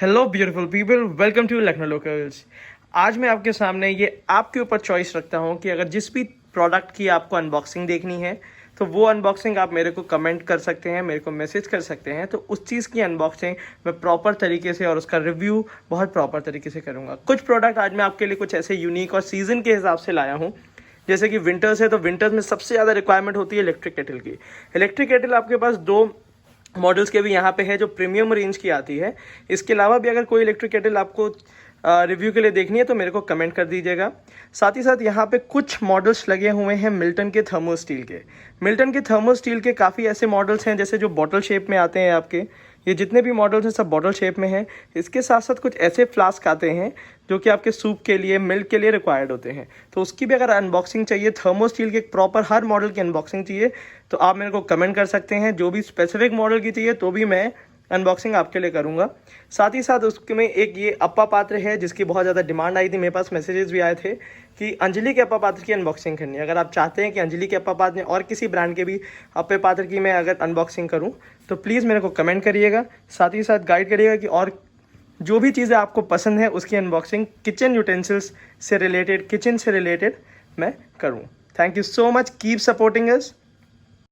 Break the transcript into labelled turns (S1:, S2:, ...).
S1: Hello beautiful people, welcome to Lucknow आज मैं आपके सामने ये आपके ऊपर चॉइस रखता हूँ कि अगर जिस भी प्रोडक्ट की आपको अनबॉक्सिंग देखनी है तो वो अनबॉक्सिंग आप मेरे को कमेंट कर सकते हैं, मेरे को मैसेज कर सकते हैं। तो उस चीज़ की अनबॉक्सिंग मैं प्रॉपर तरीके से और उसका रिव्यू बहुत प्रॉपर तरीके से करूँगा। कुछ प्रोडक्ट आज मैं आपके लिए कुछ ऐसे यूनिक और सीज़न के हिसाब से लाया हूँ। जैसे कि विंटर्स है तो विंटर्स में सबसे ज़्यादा रिक्वायरमेंट होती है इलेक्ट्रिक केटल की। इलेक्ट्रिक केटल आपके पास दो मॉडल्स के भी यहाँ पे है जो प्रीमियम रेंज की आती है। इसके अलावा भी अगर कोई इलेक्ट्रिक केटल आपको रिव्यू के लिए देखनी है तो मेरे को कमेंट कर दीजिएगा। साथ ही साथ यहाँ पे कुछ मॉडल्स लगे हुए हैं मिल्टन के थर्मो स्टील के। मिल्टन के थर्मो स्टील के काफ़ी ऐसे मॉडल्स हैं जैसे जो बॉटल शेप में आते हैं आपके। ये जितने भी मॉडल्स हैं सब बॉटल शेप में हैं। इसके साथ साथ कुछ ऐसे फ्लास्क आते हैं जो कि आपके सूप के लिए, मिल्क के लिए रिक्वायर्ड होते हैं। तो उसकी भी अगर अनबॉक्सिंग चाहिए, थर्मो स्टील के प्रॉपर हर मॉडल की अनबॉक्सिंग चाहिए तो आप मेरे को कमेंट कर सकते हैं। जो भी स्पेसिफिक मॉडल की चाहिए तो भी मैं अनबॉक्सिंग आपके लिए करूंगा। साथ ही साथ उसमें एक ये अप्पा पात्र है जिसकी बहुत ज़्यादा डिमांड आई थी, मेरे पास मैसेजेस भी आए थे कि अंजलि के अप्पा पात्र की अनबॉक्सिंग करनी है। अगर आप चाहते हैं कि अंजलि के अप्पा पात्र और किसी ब्रांड के भी अप्पे पात्र की मैं अगर अनबॉक्सिंग करूं तो प्लीज़ मेरे को कमेंट करिएगा। साथ ही साथ गाइड करिएगा कि और जो भी चीज़ें आपको पसंद है उसकी अनबॉक्सिंग किचन यूटेंसिल्स से रिलेटेड, किचन से रिलेटेड मैं करूँ। Thank you so much, keep supporting us.